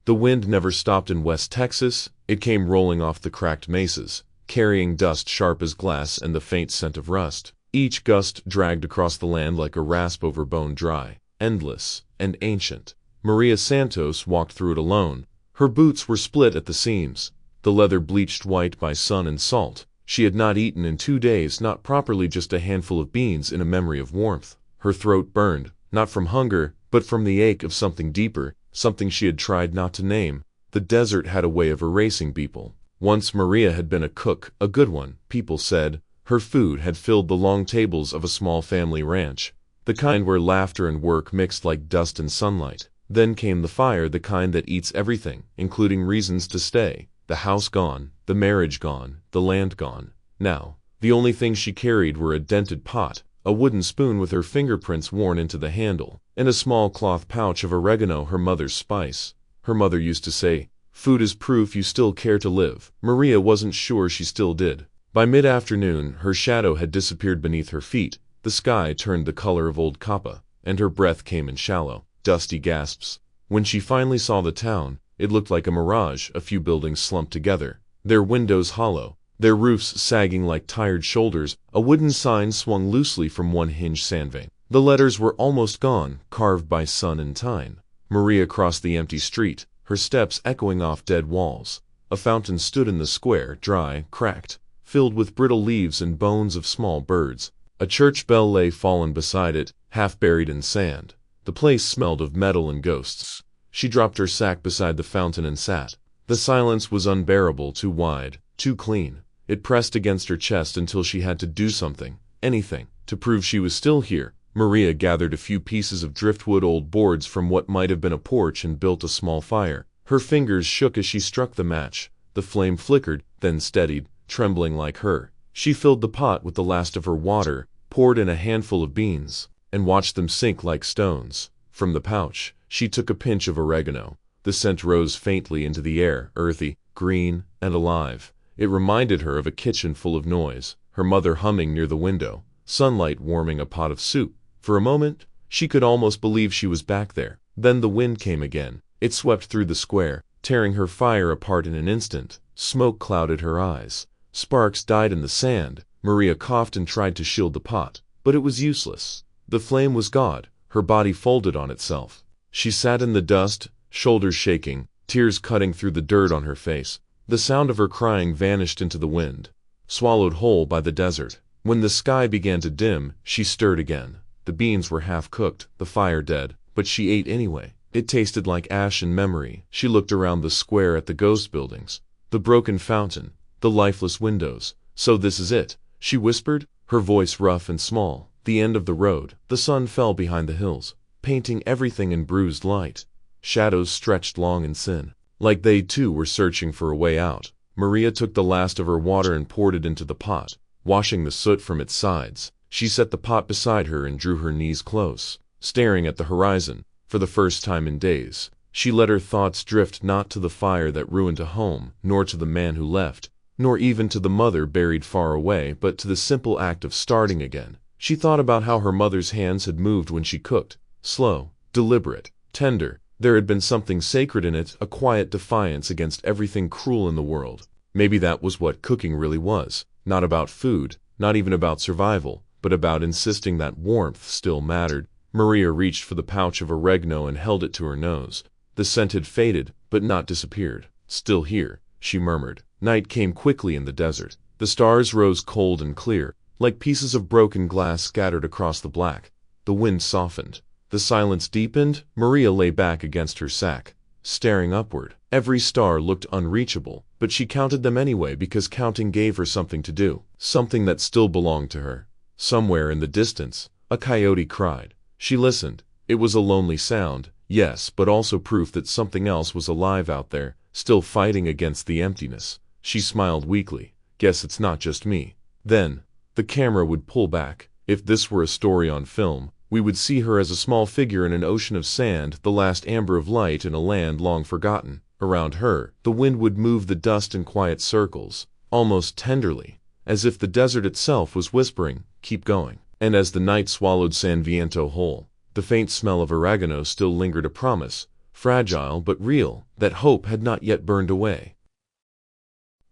The wind never stopped in West Texas. It came rolling off the cracked mesas, carrying dust sharp as glass and the faint scent of rust. Each gust dragged across the land like a rasp over bone dry, endless, and ancient. Maria Santos walked through it alone. Her boots were split at the seams, the leather bleached white by sun and salt. She had not eaten in 2 days, not properly, just a handful of beans in a memory of warmth. Her throat burned, not from hunger, but from the ache of something deeper, something she had tried not to name. The desert had a way of erasing people. Once Maria had been a cook, a good one, people said. Her food had filled the long tables of a small family ranch, the kind where laughter and work mixed like dust and sunlight. Then came the fire, the kind that eats everything, including reasons to stay. The house gone, the marriage gone, the land gone. Now, the only things she carried were a dented pot, a wooden spoon with her fingerprints worn into the handle, and a small cloth pouch of oregano, her mother's spice. Her mother used to say, "Food is proof you still care to live." Maria wasn't sure she still did. By mid-afternoon, her shadow had disappeared beneath her feet, the sky turned the color of old coppa, and her breath came in shallow, dusty gasps. When she finally saw the town, it looked like a mirage, a few buildings slumped together, their windows hollow, their roofs sagging like tired shoulders. A wooden sign swung loosely from one hinged sandvane. The letters were almost gone, carved by sun and time. Maria crossed the empty street, her steps echoing off dead walls. A fountain stood in the square, dry, cracked, filled with brittle leaves and bones of small birds. A church bell lay fallen beside it, half buried in sand. The place smelled of metal and ghosts. She dropped her sack beside the fountain and sat. The silence was unbearable, too wide, too clean. It pressed against her chest until she had to do something, anything, to prove she was still here. Maria gathered a few pieces of driftwood, old boards from what might have been a porch, and built a small fire. Her fingers shook as she struck the match. The flame flickered, then steadied, trembling like her. She filled the pot with the last of her water, poured in a handful of beans, and watched them sink like stones. From the pouch, she took a pinch of oregano. The scent rose faintly into the air, earthy, green, and alive. It reminded her of a kitchen full of noise, her mother humming near the window, sunlight warming a pot of soup. For a moment, she could almost believe she was back there. Then the wind came again. It swept through the square, tearing her fire apart in an instant. Smoke clouded her eyes. Sparks died in the sand. Maria coughed and tried to shield the pot, but it was useless. The flame was gone. Her body folded on itself. She sat in the dust, shoulders shaking, tears cutting through the dirt on her face. The sound of her crying vanished into the wind, swallowed whole by the desert. When the sky began to dim, she stirred again. The beans were half cooked, the fire dead, but she ate anyway. It tasted like ash and memory. She looked around the square at the ghost buildings, the broken fountain, the lifeless windows. "So this is it," she whispered, her voice rough and small. "The end of the road." The sun fell behind the hills, painting everything in bruised light. Shadows stretched long and thin, like they too were searching for a way out. Maria took the last of her water and poured it into the pot, washing the soot from its sides. She set the pot beside her and drew her knees close, staring at the horizon. For the first time in days, she let her thoughts drift, not to the fire that ruined a home, nor to the man who left, nor even to the mother buried far away, but to the simple act of starting again. She thought about how her mother's hands had moved when she cooked, slow, deliberate, tender. There had been something sacred in it, a quiet defiance against everything cruel in the world. Maybe that was what cooking really was, not about food, not even about survival, but about insisting that warmth still mattered. Maria reached for the pouch of oregano and held it to her nose. The scent had faded, but not disappeared. "Still here," she murmured. Night came quickly in the desert. The stars rose cold and clear, like pieces of broken glass scattered across the black. The wind softened. The silence deepened. Maria lay back against her sack, staring upward. Every star looked unreachable, but she counted them anyway because counting gave her something to do, something that still belonged to her. Somewhere in the distance, a coyote cried. She listened. It was a lonely sound, yes, but also proof that something else was alive out there, still fighting against the emptiness. She smiled weakly. "Guess it's not just me." Then, the camera would pull back. If this were a story on film, we would see her as a small figure in an ocean of sand, the last amber of light in a land long forgotten. Around her, the wind would move the dust in quiet circles, almost tenderly, as if the desert itself was whispering, "Keep going." And as the night swallowed San Viento whole, the faint smell of oregano still lingered, a promise, fragile but real, that hope had not yet burned away.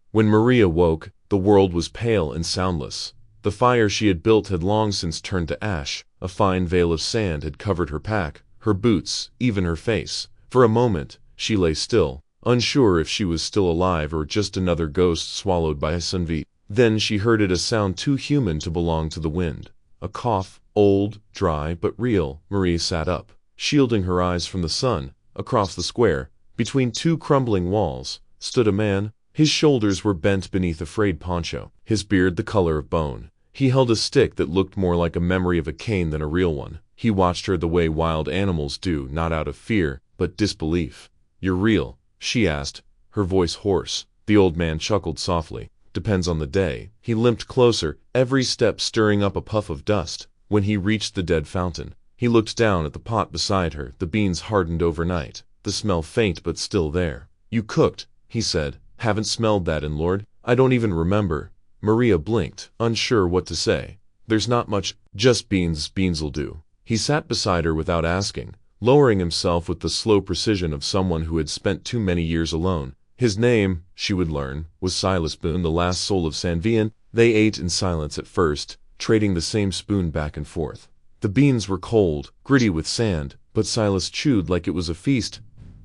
When Maria woke, the world was pale and soundless. The fire she had built had long since turned to ash. A fine veil of sand had covered her pack, her boots, even her face. For a moment, she lay still, unsure if she was still alive or just another ghost swallowed by a San Viento. Then she heard it, a sound too human to belong to the wind. A cough, old, dry, but real. Maria sat up, shielding her eyes from the sun. Across the square, between two crumbling walls, stood a man. His shoulders were bent beneath a frayed poncho, his beard the color of bone. He held a stick that looked more like a memory of a cane than a real one. He watched her the way wild animals do, not out of fear, but disbelief. "You're real?" she asked, her voice hoarse. The old man chuckled softly. "Depends on the day." He limped closer, every step stirring up a puff of dust. When he reached the dead fountain, he looked down at the pot beside her. The beans hardened overnight, the smell faint but still there. "You cooked," he said. "Haven't smelled that in Lord, I don't even remember." Maria blinked, unsure what to say. "There's not much, just beans. Beans'll do." He sat beside her without asking, lowering himself with the slow precision of someone who had spent too many years alone. His name, she would learn, was Silas Boone, the last soul of San Viento. They ate in silence at first, trading the same spoon back and forth. The beans were cold, gritty with sand, but Silas chewed like it was a feast.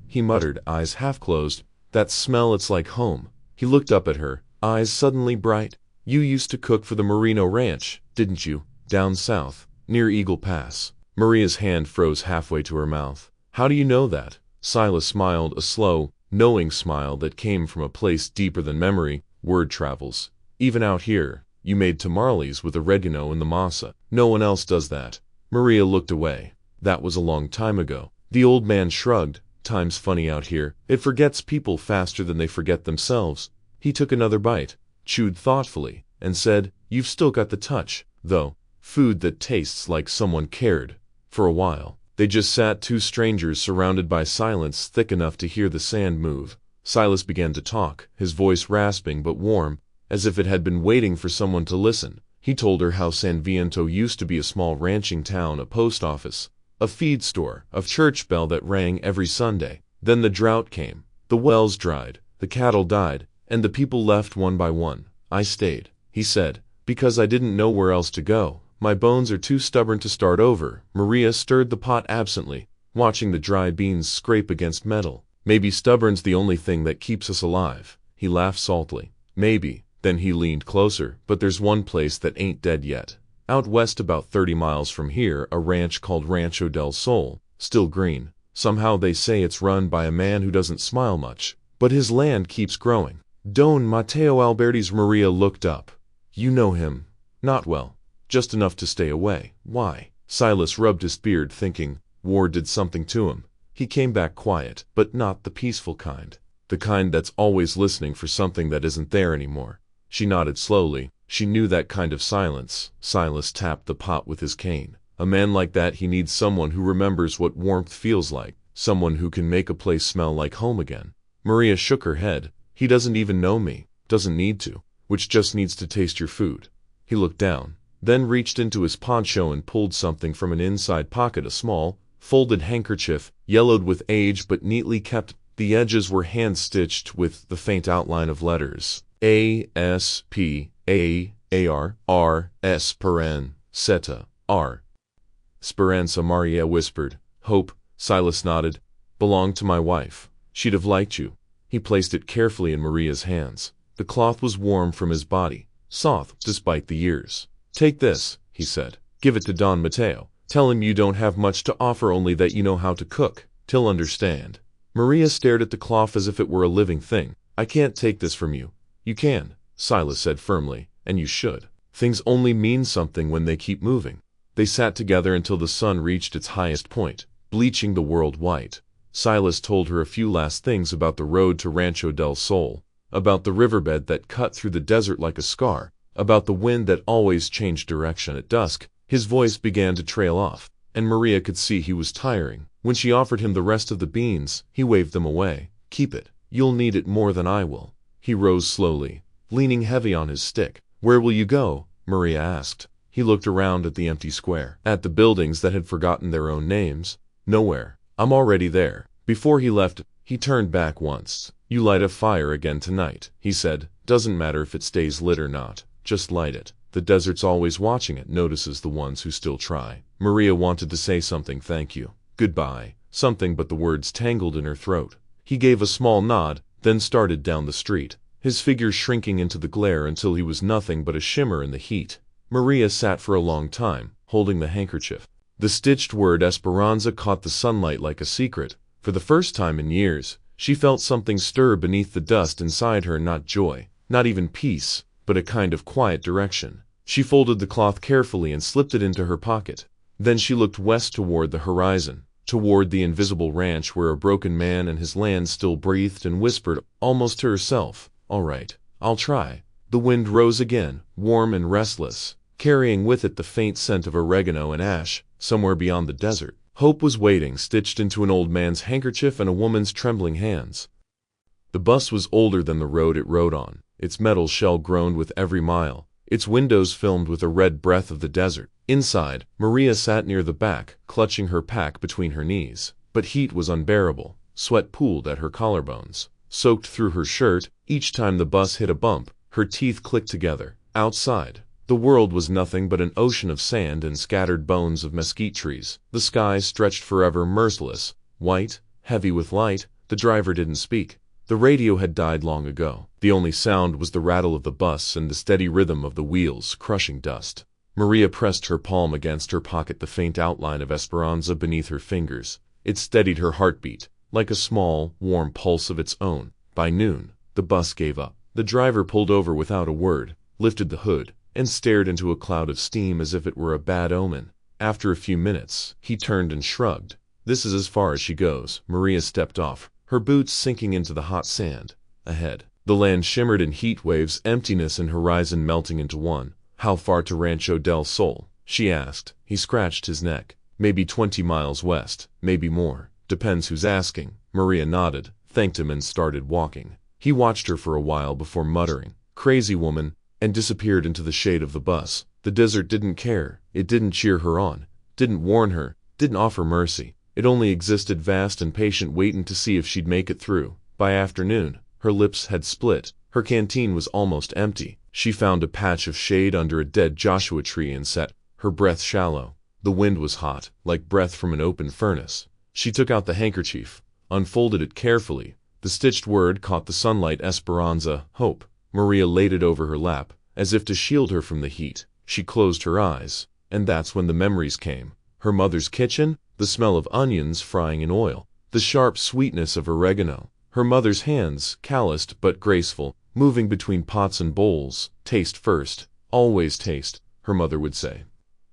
He muttered, eyes half closed, "That smell, it's like home." He looked up at her, eyes suddenly bright. "You used to cook for the Merino Ranch, didn't you? Down south, near Eagle Pass." Maria's hand froze halfway to her mouth. "How do you know that?" Silas smiled, a slow, knowing smile that came from a place deeper than memory. "Word travels. Even out here, you made tamales with oregano in the masa. No one else does that." Maria looked away. "That was a long time ago." The old man shrugged. "Time's funny out here. It forgets people faster than they forget themselves." He took another bite, chewed thoughtfully, and said, "You've still got the touch, though. Food that tastes like someone cared." For a while, they just sat, two strangers surrounded by silence thick enough to hear the sand move. Silas began to talk, his voice rasping but warm, as if it had been waiting for someone to listen. He told her how San Viento used to be a small ranching town, a post office, a feed store, a church bell that rang every Sunday. Then the drought came, the wells dried, the cattle died, and the people left one by one. "I stayed," he said, "because I didn't know where else to go. My bones are too stubborn to start over." Maria stirred the pot absently, watching the dry beans scrape against metal. "Maybe stubborn's the only thing that keeps us alive." He laughed saltily. "Maybe." Then he leaned closer. "But there's one place that ain't dead yet. Out west about 30 miles from here, a ranch called Rancho Del Sol, still green. Somehow they say it's run by a man who doesn't smile much, but his land keeps growing. Don Mateo Alvarez." Maria looked up. "You know him?" "Not well. Just enough to stay away." "Why?" Silas rubbed his beard, thinking. War did something to him. He came back quiet, but not the peaceful kind. The kind that's always listening for something that isn't there anymore. She nodded slowly. She knew that kind of silence. Silas tapped the pot with his cane. "A man like that, he needs someone who remembers what warmth feels like, someone who can make a place smell like home again." Maria shook her head. "He doesn't even know me. Doesn't need to. Which just needs to taste your food." He looked down, then reached into his poncho and pulled something from an inside pocket, a small, folded handkerchief, yellowed with age but neatly kept. The edges were hand-stitched with the faint outline of letters. A-S-P-A-A-R-R Esperanza R. Esperanza, Maria whispered. "Hope," Silas nodded. "Belonged to my wife. She'd have liked you." He placed it carefully in Maria's hands. The cloth was warm from his body, soft despite the years. "Take this," he said. "Give it to Don Mateo. Tell him you don't have much to offer, only that you know how to cook. He'll understand." Maria stared at the cloth as if it were a living thing. "I can't take this from you." "You can," Silas said firmly, "and you should. Things only mean something when they keep moving." They sat together until the sun reached its highest point, bleaching the world white. Silas told her a few last things about the road to Rancho Del Sol, about the riverbed that cut through the desert like a scar, about the wind that always changed direction at dusk. His voice began to trail off, and Maria could see he was tiring. When she offered him the rest of the beans, he waved them away. "Keep it. You'll need it more than I will." He rose slowly, leaning heavy on his stick. "Where will you go?" Maria asked. He looked around at the empty square, at the buildings that had forgotten their own names. "Nowhere. I'm already there." Before he left, he turned back once. "You light a fire again tonight," he said. "Doesn't matter if it stays lit or not. Just light it. The desert's always watching it, notices the ones who still try." Maria wanted to say something, thank you, goodbye, something, but the words tangled in her throat. He gave a small nod, then started down the street, his figure shrinking into the glare until he was nothing but a shimmer in the heat. Maria sat for a long time, holding the handkerchief. The stitched word Esperanza caught the sunlight like a secret. For the first time in years, she felt something stir beneath the dust inside her, not joy, not even peace, but a kind of quiet direction. She folded the cloth carefully and slipped it into her pocket. Then she looked west toward the horizon, toward the invisible ranch where a broken man and his land still breathed, and whispered, almost to herself, "All right, I'll try." The wind rose again, warm and restless, carrying with it the faint scent of oregano and ash. Somewhere beyond the desert, hope was waiting, stitched into an old man's handkerchief and a woman's trembling hands. The bus was older than the road it rode on. Its metal shell groaned with every mile, its windows filmed with the red breath of the desert. Inside, Maria sat near the back, clutching her pack between her knees. But heat was unbearable. Sweat pooled at her collarbones, soaked through her shirt. Each time the bus hit a bump, her teeth clicked together. Outside, the world was nothing but an ocean of sand and scattered bones of mesquite trees. The sky stretched forever, merciless, white, heavy with light. The driver didn't speak. The radio had died long ago. The only sound was the rattle of the bus and the steady rhythm of the wheels crushing dust. Maria pressed her palm against her pocket, the faint outline of Esperanza beneath her fingers. It steadied her heartbeat, like a small, warm pulse of its own. By noon, the bus gave up. The driver pulled over without a word, lifted the hood, and stared into a cloud of steam as if it were a bad omen. After a few minutes, he turned and shrugged. "This is as far as she goes." Maria stepped off, her boots sinking into the hot sand. Ahead, the land shimmered in heat waves, emptiness and horizon melting into one. "How far to Rancho Del Sol?" she asked. He scratched his neck. "Maybe 20 miles west, maybe more. Depends who's asking." Maria nodded, thanked him, and started walking. He watched her for a while before muttering, "Crazy woman," and disappeared into the shade of the bus. The desert didn't care. It didn't cheer her on, didn't warn her, didn't offer mercy. It only existed, vast and patient, waiting to see if she'd make it through. By afternoon, her lips had split. Her canteen was almost empty. She found a patch of shade under a dead Joshua tree and sat, her breath shallow. The wind was hot, like breath from an open furnace. She took out the handkerchief, unfolded it carefully. The stitched word caught the sunlight. Esperanza, hope. Maria laid it over her lap, as if to shield her from the heat. She closed her eyes, and that's when the memories came. Her mother's kitchen, the smell of onions frying in oil, the sharp sweetness of oregano. Her mother's hands, calloused but graceful, moving between pots and bowls. "Taste first, always taste," her mother would say.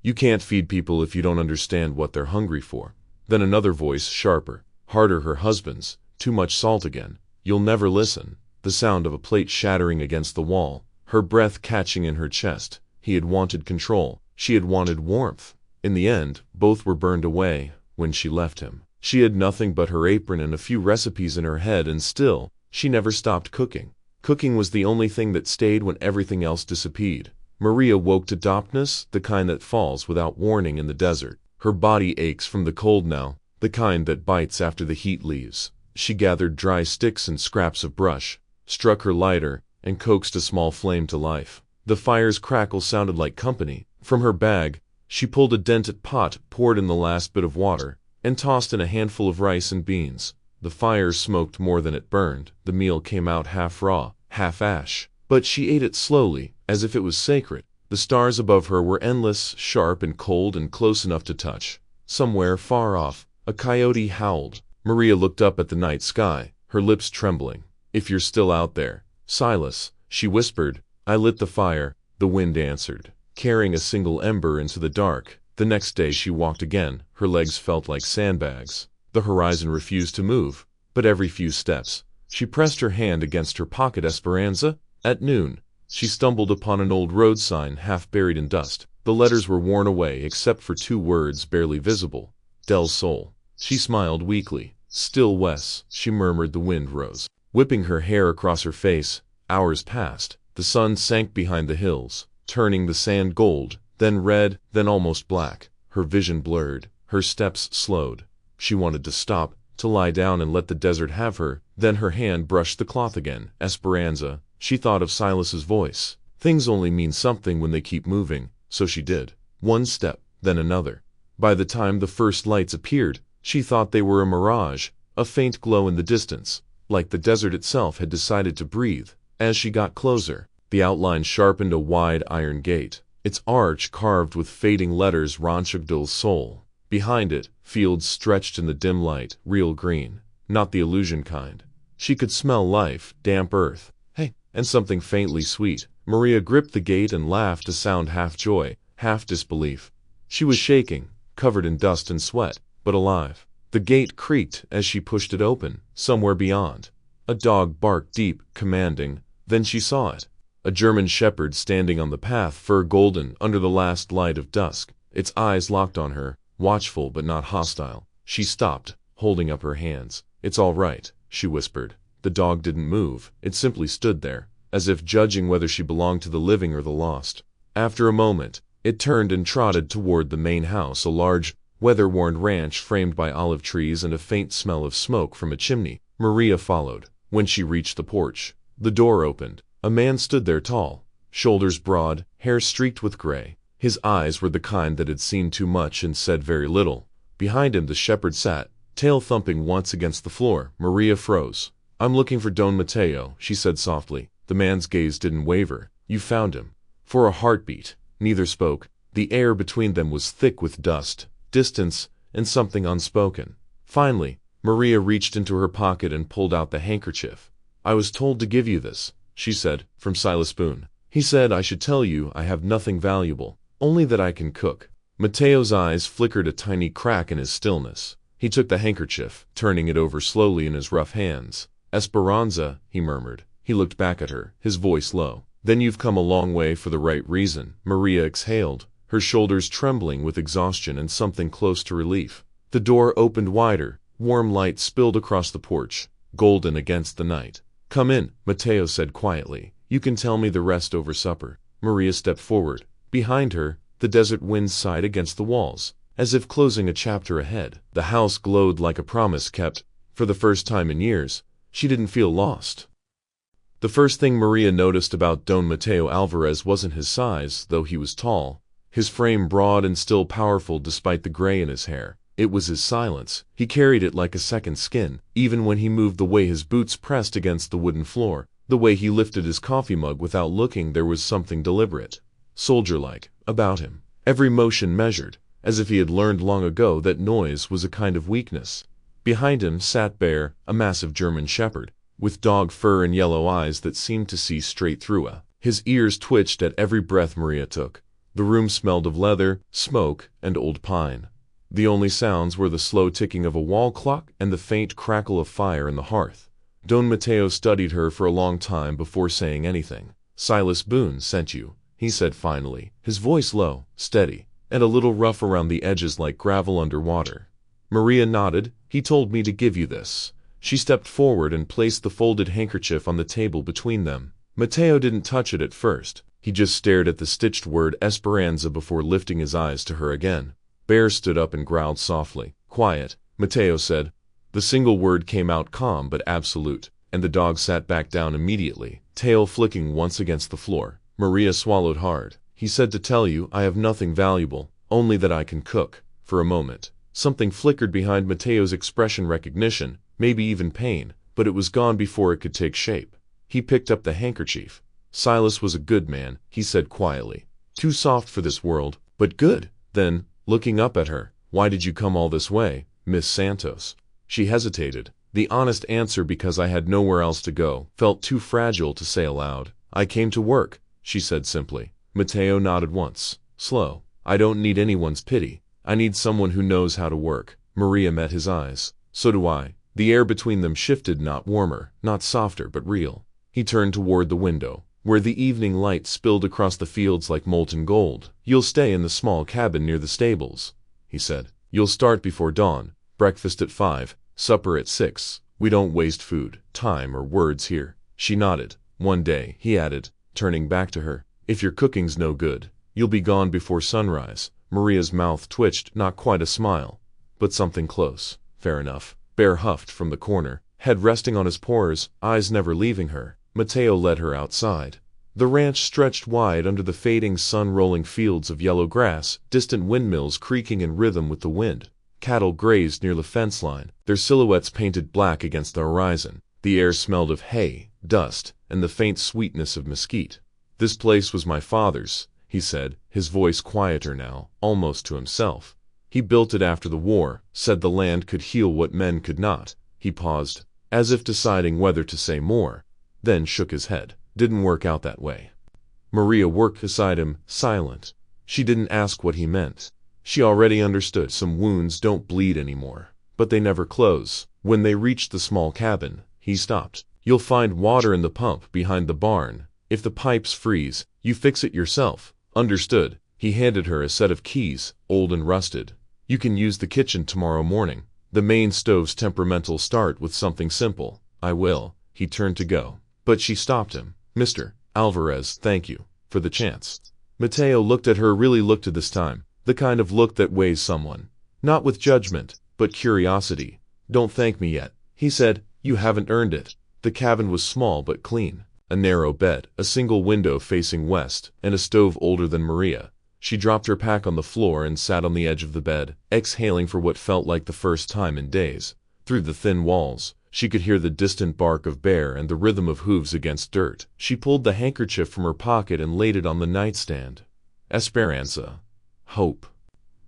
"You can't feed people if you don't understand what they're hungry for." Then another voice, sharper, harder, her husband's. "Too much salt again. You'll never listen." The sound of a plate shattering against the wall, her breath catching in her chest. He had wanted control. She had wanted warmth. In the end, both were burned away when she left him. She had nothing but her apron and a few recipes in her head, and still, she never stopped cooking. Cooking was the only thing that stayed when everything else disappeared. Maria woke to dampness, the kind that falls without warning in the desert. Her body aches from the cold now, the kind that bites after the heat leaves. She gathered dry sticks and scraps of brush, struck her lighter, and coaxed a small flame to life. The fire's crackle sounded like company. From her bag, she pulled a dented pot, poured in the last bit of water, and tossed in a handful of rice and beans. The fire smoked more than it burned. The meal came out half raw, half ash. But she ate it slowly, as if it was sacred. The stars above her were endless, sharp and cold and close enough to touch. Somewhere far off, a coyote howled. Maria looked up at the night sky, her lips trembling. "If you're still out there, Silas," she whispered. "I lit the fire," the wind answered, carrying a single ember into the dark. The next day she walked again. Her legs felt like sandbags. The horizon refused to move, but every few steps, she pressed her hand against her pocket. Esperanza? At noon, she stumbled upon an old road sign half buried in dust. The letters were worn away except for 2 words barely visible. Del Sol. She smiled weakly. "Still west," she murmured. The wind rose, whipping her hair across her face. Hours passed. The sun sank behind the hills, turning the sand gold, then red, then almost black. Her vision blurred. Her steps slowed. She wanted to stop, to lie down and let the desert have her. Then her hand brushed the cloth again. Esperanza, she thought of Silas's voice. Things only mean something when they keep moving, so she did. One step, then another. By the time the first lights appeared, she thought they were a mirage, a faint glow in the distance, like the desert itself had decided to breathe. As she got closer, the outline sharpened a wide iron gate, its arch carved with fading letters Rancho Del Sol. Behind it, fields stretched in the dim light, real green, not the illusion kind. She could smell life, damp earth, hey, and something faintly sweet. Maria gripped the gate and laughed, a sound half joy, half disbelief. She was shaking, covered in dust and sweat, but alive. The gate creaked as she pushed it open. Somewhere beyond, a dog barked deep, commanding. Then she saw it. A German shepherd standing on the path, fur golden under the last light of dusk. Its eyes locked on her, watchful but not hostile. She stopped, holding up her hands. "It's all right," she whispered. The dog didn't move. It simply stood there, as if judging whether she belonged to the living or the lost. After a moment, it turned and trotted toward the main house, a large, weather-worn ranch framed by olive trees and a faint smell of smoke from a chimney. Maria followed. When she reached the porch, the door opened. A man stood there, tall, shoulders broad, hair streaked with gray. His eyes were the kind that had seen too much and said very little. Behind him the shepherd sat, tail thumping once against the floor. Maria froze. "I'm looking for Don Mateo," she said softly. The man's gaze didn't waver. "You found him." For a heartbeat, neither spoke. The air between them was thick with dust, distance, and something unspoken. Finally, Maria reached into her pocket and pulled out the handkerchief. "I was told to give you this," she said, "from Silas Boone. He said I should tell you I have nothing valuable, only that I can cook." Mateo's eyes flickered a tiny crack in his stillness. He took the handkerchief, turning it over slowly in his rough hands. "Esperanza," he murmured. He looked back at her, his voice low. "Then you've come a long way for the right reason." Maria exhaled, her shoulders trembling with exhaustion and something close to relief. The door opened wider. Warm light spilled across the porch, golden against the night. "Come in," Mateo said quietly. "You can tell me the rest over supper." Maria stepped forward. Behind her, the desert wind sighed against the walls, as if closing a chapter ahead. The house glowed like a promise kept. For the first time in years, she didn't feel lost. The first thing Maria noticed about Don Mateo Alvarez wasn't his size, though he was tall, his frame broad and still powerful despite the gray in his hair. It was his silence. He carried it like a second skin, even when he moved, the way his boots pressed against the wooden floor, the way he lifted his coffee mug without looking. There was something deliberate, soldier-like, about him. Every motion measured, as if he had learned long ago that noise was a kind of weakness. Behind him sat Bear, a massive German shepherd, with dog fur and yellow eyes that seemed to see straight through her. His ears twitched at every breath Maria took. The room smelled of leather, smoke, and old pine. The only sounds were the slow ticking of a wall clock and the faint crackle of fire in the hearth. Don Mateo studied her for a long time before saying anything. "Silas Boone sent you," he said finally, his voice low, steady, and a little rough around the edges like gravel under water. Maria nodded. "He told me to give you this." She stepped forward and placed the folded handkerchief on the table between them. Mateo didn't touch it at first. He just stared at the stitched word Esperanza before lifting his eyes to her again. Bear stood up and growled softly. "Quiet," Mateo said. The single word came out calm but absolute, and the dog sat back down immediately, tail flicking once against the floor. Maria swallowed hard. "He said to tell you I have nothing valuable, only that I can cook." For a moment, something flickered behind Mateo's expression, recognition, maybe even pain, but it was gone before it could take shape. He picked up the handkerchief. "Silas was a good man," he said quietly. "Too soft for this world, but good." Then, looking up at her, "Why did you come all this way, Miss Santos?" She hesitated. The honest answer, because I had nowhere else to go, felt too fragile to say aloud. "I came to work," she said simply. Mateo nodded once. Slow. "I don't need anyone's pity. I need someone who knows how to work." Maria met his eyes. "So do I." The air between them shifted, not warmer, not softer, but real. He turned toward the window, where the evening light spilled across the fields like molten gold. "You'll stay in the small cabin near the stables," he said. "You'll start before dawn. Breakfast at 5, supper at 6. We don't waste food, time, or words here." She nodded. "One day," he added, turning back to her, "if your cooking's no good, you'll be gone before sunrise." Maria's mouth twitched, not quite a smile, but something close. "Fair enough." Bear huffed from the corner, head resting on his paws, eyes never leaving her. Mateo led her outside. The ranch stretched wide under the fading sun, rolling fields of yellow grass, distant windmills creaking in rhythm with the wind. Cattle grazed near the fence line, their silhouettes painted black against the horizon. The air smelled of hay, dust, and the faint sweetness of mesquite. "This place was my father's," he said, his voice quieter now, almost to himself. "He built it after the war, said the land could heal what men could not." He paused, as if deciding whether to say more, then shook his head. "Didn't work out that way." Maria worked beside him, silent. She didn't ask what he meant. She already understood. Some wounds don't bleed anymore, but they never close. When they reached the small cabin, he stopped. "You'll find water in the pump behind the barn. If the pipes freeze, you fix it yourself." "Understood." He handed her a set of keys, old and rusted. "You can use the kitchen tomorrow morning. The main stove's temperamental. Start with something simple." "I will." He turned to go, but she stopped him. "Mr. Alvarez, thank you for the chance." Mateo looked at her, really looked at this time, the kind of look that weighs someone. Not with judgment, but curiosity. "Don't thank me yet," he said. "You haven't earned it." The cabin was small but clean. A narrow bed, a single window facing west, and a stove older than Maria. She dropped her pack on the floor and sat on the edge of the bed, exhaling for what felt like the first time in days. Through the thin walls, she could hear the distant bark of bear and the rhythm of hooves against dirt. She pulled the handkerchief from her pocket and laid it on the nightstand. Esperanza. Hope.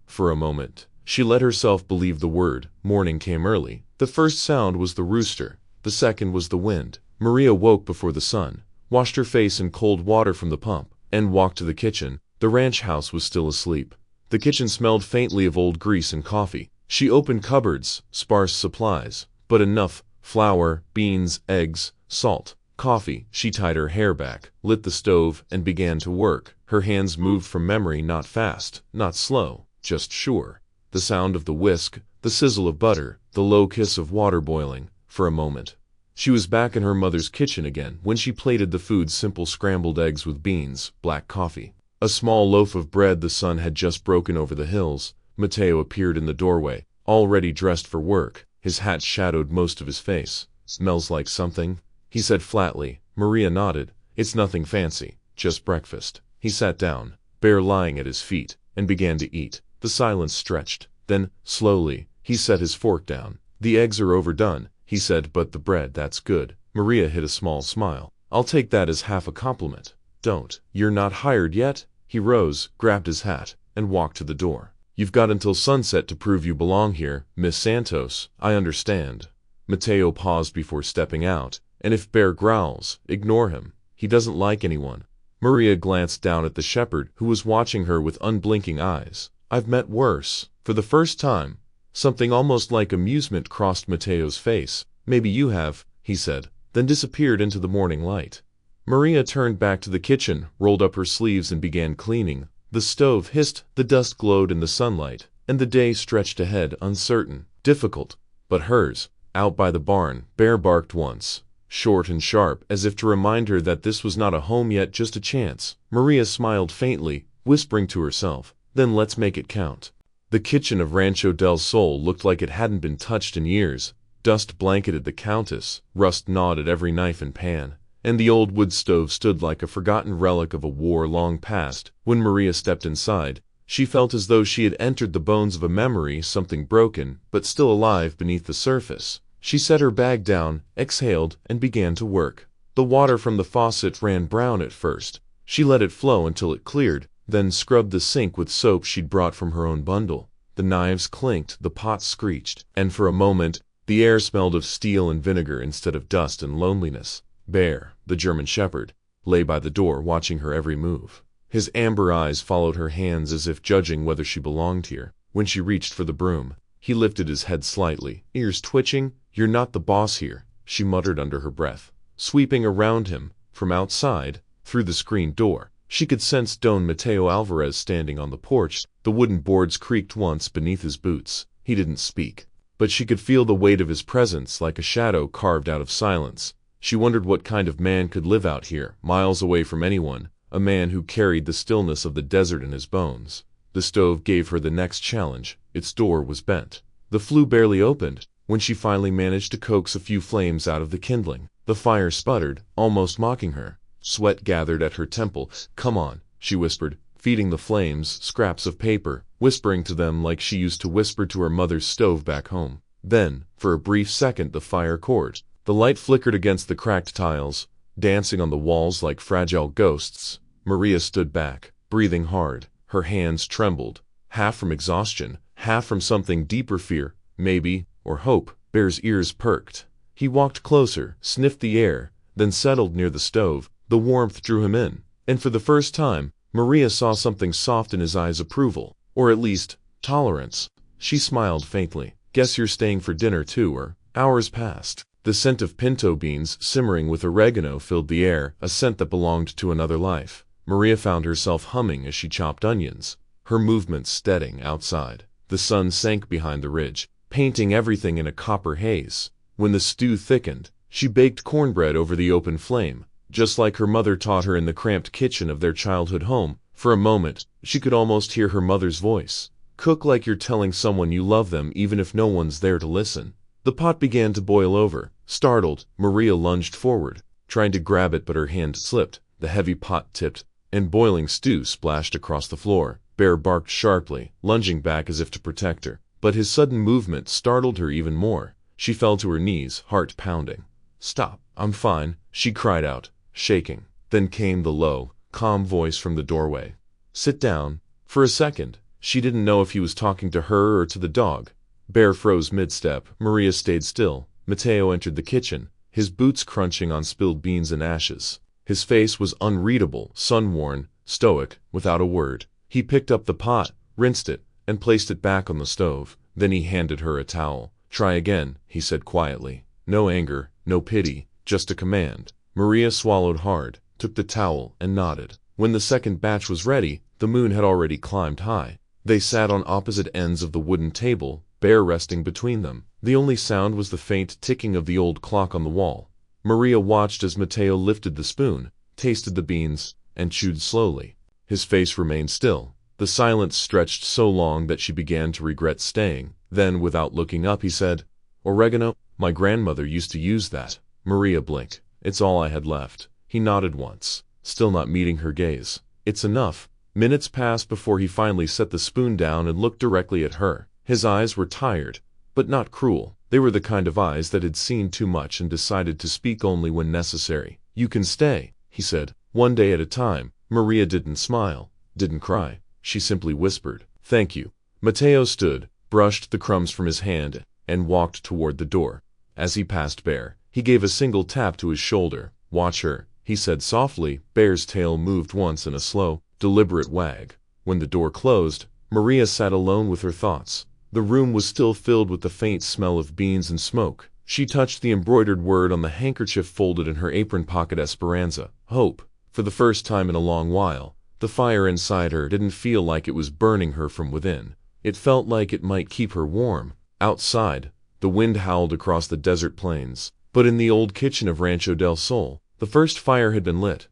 For a moment, she let herself believe the word. Morning came early. The first sound was the rooster. The second was the wind. Maria woke before the sun, washed her face in cold water from the pump, and walked to the kitchen. The ranch house was still asleep. The kitchen smelled faintly of old grease and coffee. She opened cupboards, sparse supplies, but enough: flour, beans, eggs, salt, coffee. She tied her hair back, lit the stove, and began to work. Her hands moved from memory, not fast, not slow, just sure. The sound of the whisk, the sizzle of butter, the low kiss of water boiling. For a moment, she was back in her mother's kitchen again, when she plated the food: simple scrambled eggs with beans, black coffee, a small loaf of bread. The sun had just broken over the hills. Mateo appeared in the doorway, already dressed for work. His hat shadowed most of his face. "Smells like something," he said flatly. Maria nodded. "It's nothing fancy, just breakfast." He sat down, Bear lying at his feet, and began to eat. The silence stretched. Then, slowly, he set his fork down. "The eggs are overdone," he said, "but the bread, that's good." Maria hid a small smile. "I'll take that as half a compliment." "Don't. You're not hired yet?" He rose, grabbed his hat, and walked to the door. "You've got until sunset to prove you belong here, Miss Santos." "I understand." Mateo paused before stepping out. "And if Bear growls, ignore him. He doesn't like anyone." Maria glanced down at the shepherd, who was watching her with unblinking eyes. "I've met worse." For the first time, something almost like amusement crossed Mateo's face. "Maybe you have," he said, then disappeared into the morning light. Maria turned back to the kitchen, rolled up her sleeves, and began cleaning. The stove hissed, the dust glowed in the sunlight, and the day stretched ahead, uncertain, difficult, but hers. Out by the barn, Bear barked once, short and sharp, as if to remind her that this was not a home yet, just a chance. Maria smiled faintly, whispering to herself, "Then let's make it count." The kitchen of Rancho Del Sol looked like it hadn't been touched in years. Dust blanketed the countess, rust gnawed at every knife and pan, and the old wood stove stood like a forgotten relic of a war long past. When Maria stepped inside, she felt as though she had entered the bones of a memory, something broken, but still alive beneath the surface. She set her bag down, exhaled, and began to work. The water from the faucet ran brown at first. She let it flow until it cleared, then scrubbed the sink with soap she'd brought from her own bundle. The knives clinked, the pot screeched, and for a moment, the air smelled of steel and vinegar instead of dust and loneliness. Bear, the German shepherd, lay by the door watching her every move. His amber eyes followed her hands as if judging whether she belonged here. When she reached for the broom, he lifted his head slightly, ears twitching. "You're not the boss here," she muttered under her breath. Sweeping around him, from outside, through the screen door, she could sense Don Mateo Alvarez standing on the porch. The wooden boards creaked once beneath his boots. He didn't speak, but she could feel the weight of his presence like a shadow carved out of silence. She wondered what kind of man could live out here, miles away from anyone, a man who carried the stillness of the desert in his bones. The stove gave her the next challenge. Its door was bent. The flue barely opened. When she finally managed to coax a few flames out of the kindling, the fire sputtered, almost mocking her. Sweat gathered at her temple. "Come on," she whispered, feeding the flames scraps of paper, whispering to them like she used to whisper to her mother's stove back home. Then, for a brief second, the fire caught. The light flickered against the cracked tiles, dancing on the walls like fragile ghosts. Maria stood back, breathing hard. Her hands trembled, half from exhaustion, half from something deeper, fear, maybe, or hope. Bear's ears perked. He walked closer, sniffed the air, then settled near the stove. The warmth drew him in, and for the first time, Maria saw something soft in his eyes: approval, or at least, tolerance. She smiled faintly. "Guess you're staying for dinner too, or?" Hours passed. The scent of pinto beans simmering with oregano filled the air, a scent that belonged to another life. Maria found herself humming as she chopped onions, her movements steadying outside. The sun sank behind the ridge, painting everything in a copper haze. When the stew thickened, she baked cornbread over the open flame, just like her mother taught her in the cramped kitchen of their childhood home. For a moment, she could almost hear her mother's voice. "Cook like you're telling someone you love them even if no one's there to listen." The pot began to boil over. Startled, Maria lunged forward, trying to grab it, but her hand slipped. The heavy pot tipped, and boiling stew splashed across the floor. Bear barked sharply, lunging back as if to protect her. But his sudden movement startled her even more. She fell to her knees, heart pounding. "Stop, I'm fine," she cried out, shaking. Then came the low, calm voice from the doorway. "Sit down." For a second, she didn't know if he was talking to her or to the dog. Bear froze mid-step. Maria stayed still. Mateo entered the kitchen, his boots crunching on spilled beans and ashes. His face was unreadable, sun-worn, stoic, without a word. He picked up the pot, rinsed it, and placed it back on the stove. Then he handed her a towel. "Try again," he said quietly. No anger, no pity, just a command. Maria swallowed hard, took the towel, and nodded. When the second batch was ready, the moon had already climbed high. They sat on opposite ends of the wooden table, Bear resting between them. The only sound was the faint ticking of the old clock on the wall. Maria watched as Mateo lifted the spoon, tasted the beans, and chewed slowly. His face remained still. The silence stretched so long that she began to regret staying. Then, without looking up, he said, "Oregano? My grandmother used to use that." Maria blinked. "It's all I had left." He nodded once, still not meeting her gaze. "It's enough." Minutes passed before he finally set the spoon down and looked directly at her. His eyes were tired, but not cruel. They were the kind of eyes that had seen too much and decided to speak only when necessary. "You can stay," he said, "one day at a time." Maria didn't smile, didn't cry. She simply whispered, "Thank you." Mateo stood, brushed the crumbs from his hand, and walked toward the door. As he passed Bear, he gave a single tap to his shoulder. "Watch her," he said softly. Bear's tail moved once in a slow, deliberate wag. When the door closed, Maria sat alone with her thoughts. The room was still filled with the faint smell of beans and smoke. She touched the embroidered word on the handkerchief folded in her apron pocket: Esperanza, hope. For the first time in a long while, the fire inside her didn't feel like it was burning her from within. It felt like it might keep her warm. Outside, the wind howled across the desert plains, but in the old kitchen of Rancho Del Sol, the first fire had been lit.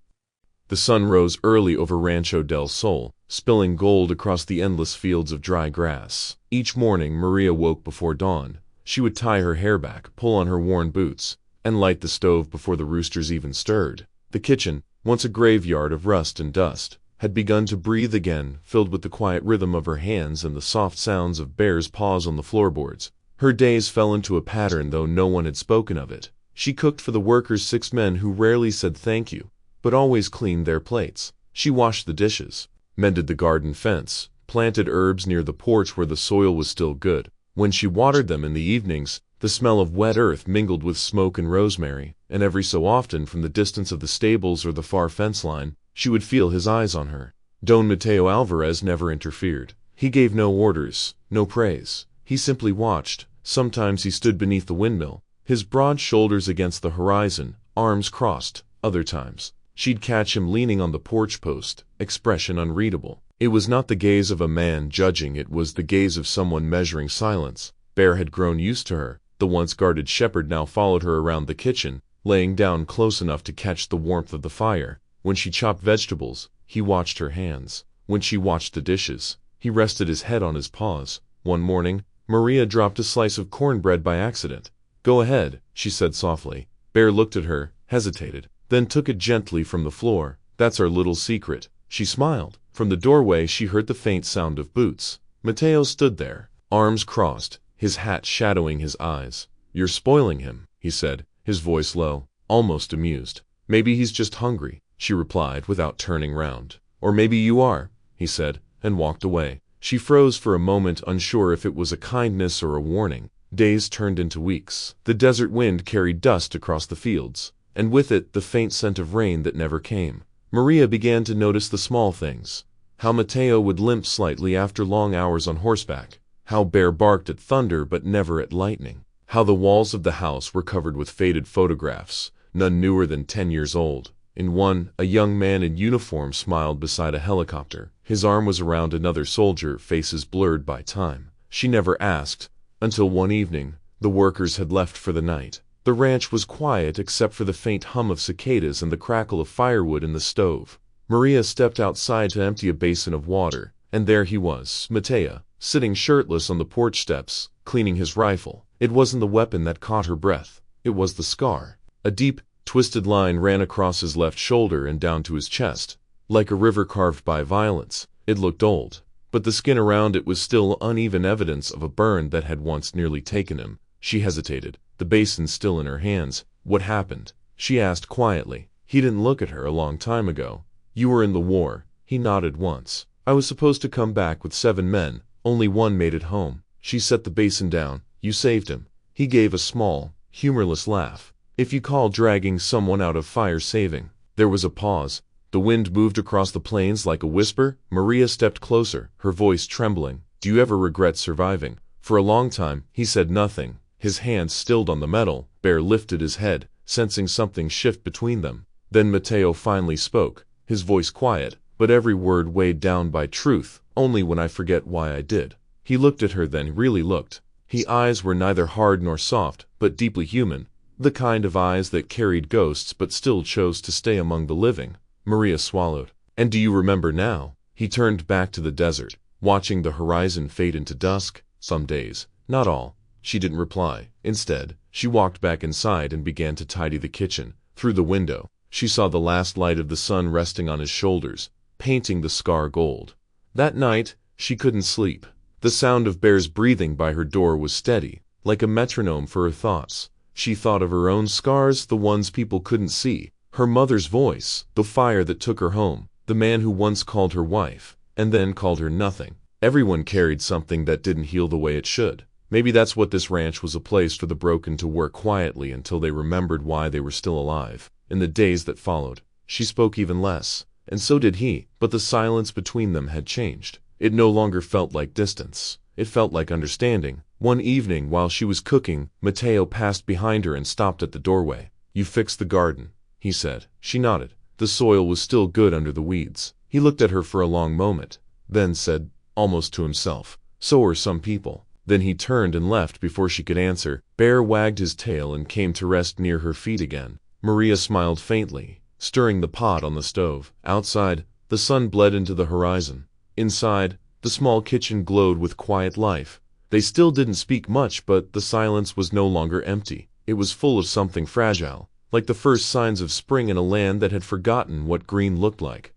The sun rose early over Rancho Del Sol, spilling gold across the endless fields of dry grass. Each morning Maria woke before dawn. She would tie her hair back, pull on her worn boots, and light the stove before the roosters even stirred. The kitchen, once a graveyard of rust and dust, had begun to breathe again, filled with the quiet rhythm of her hands and the soft sounds of Bear's paws on the floorboards. Her days fell into a pattern, though no one had spoken of it. She cooked for the workers, 6 men who rarely said thank you, but always cleaned their plates. She washed the dishes, mended the garden fence, planted herbs near the porch where the soil was still good. When she watered them in the evenings, the smell of wet earth mingled with smoke and rosemary, and every so often, from the distance of the stables or the far fence line, she would feel his eyes on her. Don Mateo Alvarez never interfered. He gave no orders, no praise. He simply watched. Sometimes he stood beneath the windmill, his broad shoulders against the horizon, arms crossed. Other times, she'd catch him leaning on the porch post, expression unreadable. It was not the gaze of a man judging, it was the gaze of someone measuring silence. Bear had grown used to her. The once guarded shepherd now followed her around the kitchen, laying down close enough to catch the warmth of the fire. When she chopped vegetables, he watched her hands. When she washed the dishes, he rested his head on his paws. One morning, Maria dropped a slice of cornbread by accident. Go ahead, she said softly. Bear looked at her, hesitated, then took it gently from the floor. That's our little secret. She smiled. From the doorway she heard the faint sound of boots. Mateo stood there, arms crossed, his hat shadowing his eyes. You're spoiling him, he said, his voice low, almost amused. Maybe he's just hungry, she replied without turning round. Or maybe you are, he said, and walked away. She froze for a moment, unsure if it was a kindness or a warning. Days turned into weeks. The desert wind carried dust across the fields, and with it the faint scent of rain that never came. Maria began to notice the small things. How Mateo would limp slightly after long hours on horseback. How Bear barked at thunder but never at lightning. How the walls of the house were covered with faded photographs, none newer than 10 years old. In one, a young man in uniform smiled beside a helicopter. His arm was around another soldier, faces blurred by time. She never asked, until one evening, the workers had left for the night. The ranch was quiet except for the faint hum of cicadas and the crackle of firewood in the stove. Maria stepped outside to empty a basin of water, and there he was, Mateo, sitting shirtless on the porch steps, cleaning his rifle. It wasn't the weapon that caught her breath. It was the scar. A deep, twisted line ran across his left shoulder and down to his chest. Like a river carved by violence, it looked old, but the skin around it was still uneven evidence of a burn that had once nearly taken him. She hesitated, the basin still in her hands. What happened? She asked quietly. He didn't look at her a long time ago. You were in the war. He nodded once. I was supposed to come back with 7 men. Only one made it home. She set the basin down. You saved him. He gave a small, humorless laugh. If you call dragging someone out of fire saving. There was a pause. The wind moved across the plains like a whisper. Maria stepped closer, her voice trembling. Do you ever regret surviving? For a long time, he said nothing. His hands stilled on the metal. Bear lifted his head, sensing something shift between them. Then Mateo finally spoke, his voice quiet, but every word weighed down by truth. Only when I forget why I did. He looked at her, then really looked. His eyes were neither hard nor soft, but deeply human. The kind of eyes that carried ghosts but still chose to stay among the living. Maria swallowed. And do you remember now? He turned back to the desert, watching the horizon fade into dusk. Some days, not all. She didn't reply. Instead, she walked back inside and began to tidy the kitchen. Through the window, she saw the last light of the sun resting on his shoulders, painting the scar gold. That night, she couldn't sleep. The sound of Bear's breathing by her door was steady, like a metronome for her thoughts. She thought of her own scars, the ones people couldn't see. Her mother's voice, the fire that took her home, the man who once called her wife, and then called her nothing. Everyone carried something that didn't heal the way it should. Maybe that's what this ranch was, a place for the broken to work quietly until they remembered why they were still alive. In the days that followed, she spoke even less, and so did he, but the silence between them had changed. It no longer felt like distance. It felt like understanding. One evening while she was cooking, Mateo passed behind her and stopped at the doorway. You fixed the garden, he said. She nodded. The soil was still good under the weeds. He looked at her for a long moment, then said, almost to himself, so are some people. Then he turned and left before she could answer. Bear wagged his tail and came to rest near her feet again. Maria smiled faintly, stirring the pot on the stove. Outside, the sun bled into the horizon. Inside, the small kitchen glowed with quiet life. They still didn't speak much, but the silence was no longer empty. It was full of something fragile, like the first signs of spring in a land that had forgotten what green looked like.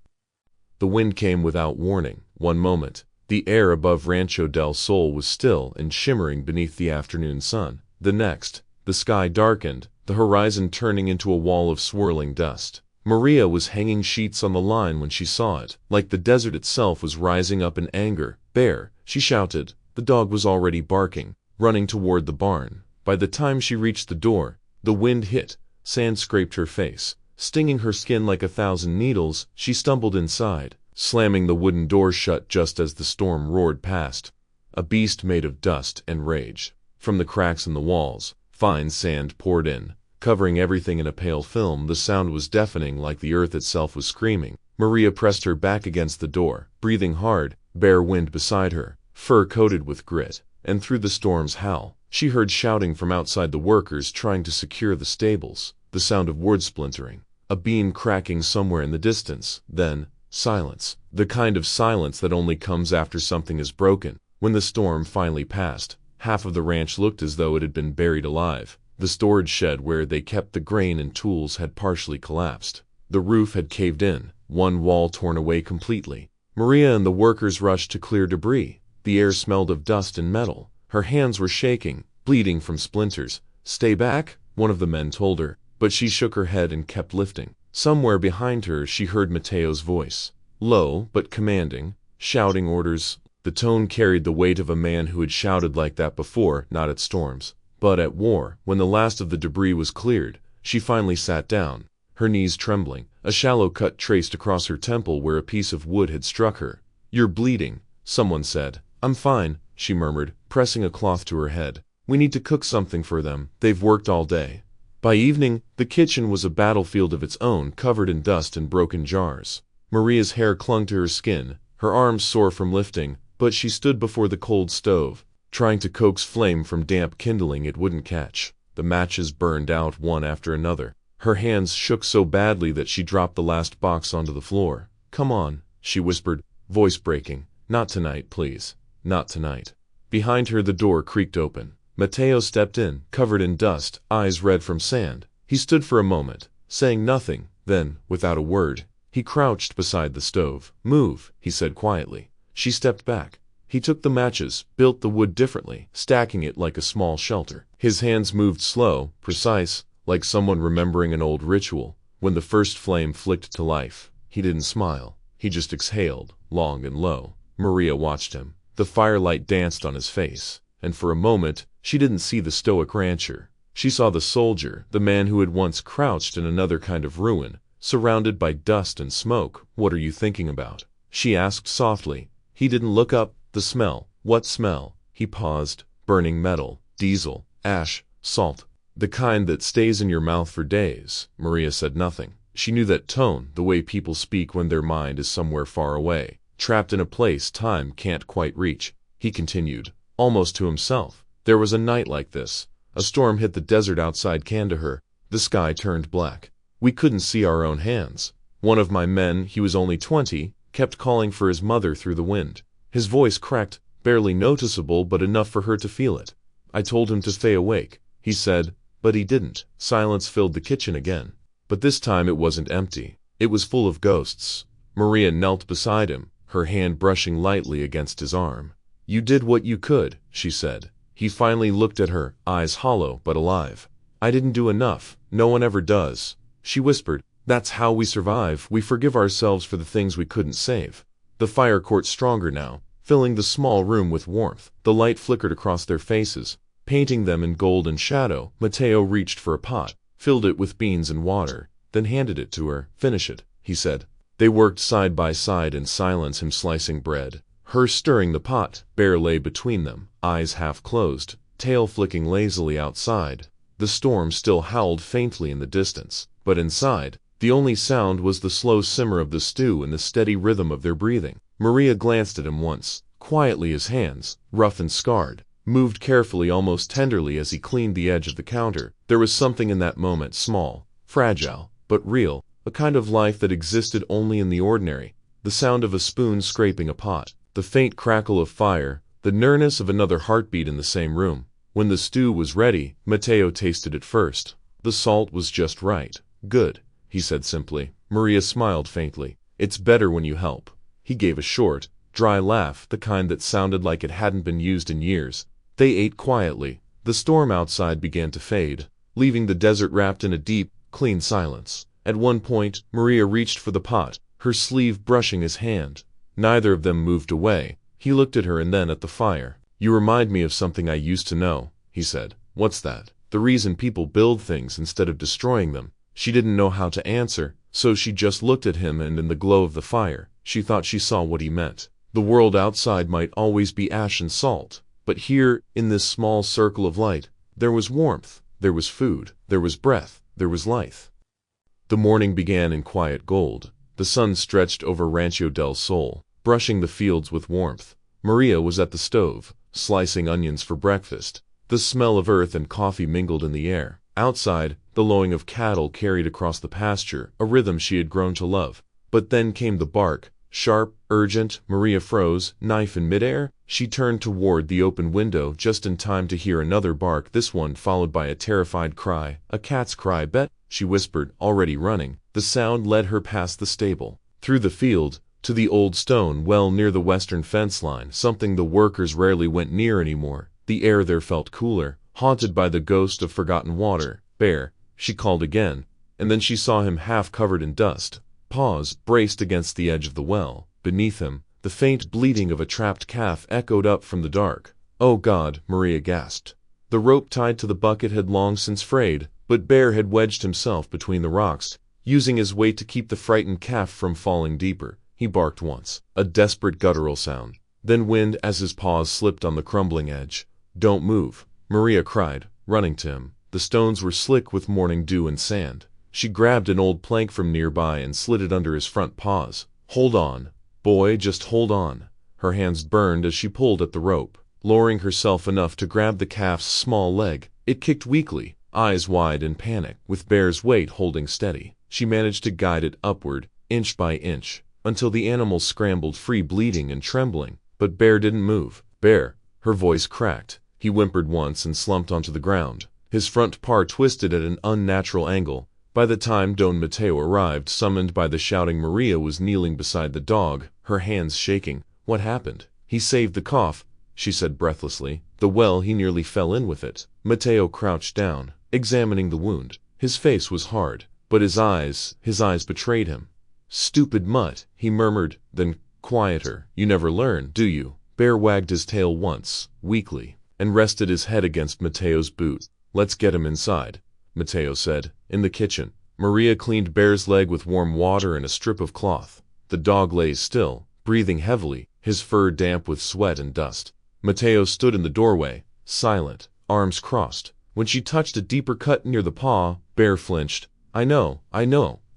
The wind came without warning. One moment, the air above Rancho Del Sol was still and shimmering beneath the afternoon sun. The next, the sky darkened, the horizon turning into a wall of swirling dust. Maria was hanging sheets on the line when she saw it, like the desert itself was rising up in anger. Bear, she shouted. The dog was already barking, running toward the barn. By the time she reached the door, the wind hit, sand scraped her face, stinging her skin like 1,000 needles. She stumbled inside, slamming the wooden door shut just as the storm roared past. A beast made of dust and rage. From the cracks in the walls, fine sand poured in, covering everything in a pale film. The sound was deafening, like the earth itself was screaming. Maria pressed her back against the door, breathing hard. Bare wind beside her, fur coated with grit, and through the storm's howl, she heard shouting from outside, the workers trying to secure the stables, the sound of wood splintering, a beam cracking somewhere in the distance. Then, silence, the kind of silence that only comes after something is broken. When the storm finally passed, Half of the ranch looked as though it had been buried alive. The storage shed where they kept the grain and tools had partially collapsed. The roof had caved in, one wall torn away completely. Maria and the workers rushed to clear debris. The air smelled of dust and metal. Her hands were shaking, bleeding from splinters. "Stay back," one of the men told her, but she shook her head and kept lifting. Somewhere behind her she heard Mateo's voice, low but commanding, shouting orders. The tone carried the weight of a man who had shouted like that before, not at storms, but at war. When the last of the debris was cleared, she finally sat down, her knees trembling, a shallow cut traced across her temple where a piece of wood had struck her. "You're bleeding," someone said. "I'm fine," she murmured, pressing a cloth to her head. "We need to cook something for them. They've worked all day." By evening, the kitchen was a battlefield of its own, covered in dust and broken jars. Maria's hair clung to her skin, her arms sore from lifting, but she stood before the cold stove, trying to coax flame from damp kindling it wouldn't catch. The matches burned out one after another. Her hands shook so badly that she dropped the last box onto the floor. "Come on," she whispered, voice breaking. "Not tonight, please. Not tonight." Behind her the door creaked open. Mateo stepped in, covered in dust, eyes red from sand. He stood for a moment, saying nothing, then, without a word, he crouched beside the stove. "Move," he said quietly. She stepped back. He took the matches, built the wood differently, stacking it like a small shelter. His hands moved slow, precise, like someone remembering an old ritual. When the first flame flicked to life, he didn't smile. He just exhaled, long and low. Maria watched him. The firelight danced on his face, and for a moment, she didn't see the stoic rancher. She saw the soldier, the man who had once crouched in another kind of ruin, surrounded by dust and smoke. "What are you thinking about?" she asked softly. He didn't look up. "The smell." "What smell?" He paused. "Burning metal, diesel, ash, salt. The kind that stays in your mouth for days." Maria said nothing. She knew that tone, the way people speak when their mind is somewhere far away, trapped in a place time can't quite reach. He continued, almost to himself. "There was a night like this. A storm hit the desert outside Kandahar. The sky turned black. We couldn't see our own hands. One of my men, he was only 20, kept calling for his mother through the wind. His voice cracked, barely noticeable but enough for her to feel it. I told him to stay awake," he said, but he didn't. Silence filled the kitchen again. But this time it wasn't empty. It was full of ghosts. Maria knelt beside him, her hand brushing lightly against his arm. "You did what you could," she said. He finally looked at her, eyes hollow but alive. "I didn't do enough. No one ever does," she whispered. "That's how we survive. We forgive ourselves for the things we couldn't save." The fire caught stronger now, filling the small room with warmth. The light flickered across their faces, painting them in gold and shadow. Mateo reached for a pot, filled it with beans and water, then handed it to her. "Finish it," he said. They worked side by side in silence, him slicing bread, her stirring the pot. Bear lay between them, eyes half closed, tail flicking lazily outside. The storm still howled faintly in the distance, but inside, the only sound was the slow simmer of the stew and the steady rhythm of their breathing. Maria glanced at him once, quietly. His hands, rough and scarred, moved carefully, almost tenderly as he cleaned the edge of the counter. There was something in that moment, small, fragile, but real, a kind of life that existed only in the ordinary. The sound of a spoon scraping a pot, the faint crackle of fire, the nearness of another heartbeat in the same room. When the stew was ready, Mateo tasted it first. The salt was just right. "Good," he said simply. Maria smiled faintly. "It's better when you help." He gave a short, dry laugh, the kind that sounded like it hadn't been used in years. They ate quietly. The storm outside began to fade, leaving the desert wrapped in a deep, clean silence. At one point, Maria reached for the pot, her sleeve brushing his hand. Neither of them moved away. He looked at her and then at the fire. "You remind me of something I used to know," he said. "What's that?" "The reason people build things instead of destroying them." She didn't know how to answer, so she just looked at him, and in the glow of the fire, she thought she saw what he meant. The world outside might always be ash and salt, but here, in this small circle of light, there was warmth, there was food, there was breath, there was life. The morning began in quiet gold. The sun stretched over Rancho Del Sol, brushing the fields with warmth. Maria was at the stove, slicing onions for breakfast. The smell of earth and coffee mingled in the air. Outside, the lowing of cattle carried across the pasture, a rhythm she had grown to love. But then came the bark, Sharp, urgent, Maria froze, knife in midair. She turned toward the open window just in time to hear another bark, this one followed by a terrified cry. A cat's cry, bet, she whispered, already running. The sound led her past the stable, through the field, to the old stone well near the western fence line, something the workers rarely went near anymore. The air there felt cooler, haunted by the ghost of forgotten water. Bear, she called again, and then she saw him half covered in dust, paws braced against the edge of the well. Beneath him, the faint bleating of a trapped calf echoed up from the dark. Oh God, Maria gasped. The rope tied to the bucket had long since frayed, but Bear had wedged himself between the rocks, using his weight to keep the frightened calf from falling deeper. He barked once, a desperate guttural sound, then whined as his paws slipped on the crumbling edge. Don't move, Maria cried, running to him. The stones were slick with morning dew and sand. She grabbed an old plank from nearby and slid it under his front paws. Hold on, boy, just hold on. Her hands burned as she pulled at the rope, lowering herself enough to grab the calf's small leg. It kicked weakly, eyes wide in panic. With Bear's weight holding steady, she managed to guide it upward, inch by inch, until the animal scrambled free, bleeding and trembling. But Bear didn't move. Bear, her voice cracked. He whimpered once and slumped onto the ground. His front paw twisted at an unnatural angle. By the time Don Mateo arrived, summoned by the shouting Maria was kneeling beside the dog, her hands shaking. What happened? He saved the cough, she said breathlessly. The well, he nearly fell in with it. Mateo crouched down, examining the wound. His face was hard, but his eyes betrayed him. Stupid mutt, he murmured, then quieter. You never learn, do you? Bear wagged his tail once, weakly, and rested his head against Mateo's boot. Let's get him inside, Mateo said. In the kitchen, Maria cleaned Bear's leg with warm water and a strip of cloth. The dog lay still, breathing heavily, his fur damp with sweat and dust. Mateo stood in the doorway, silent, arms crossed. When she touched a deeper cut near the paw, Bear flinched. I know,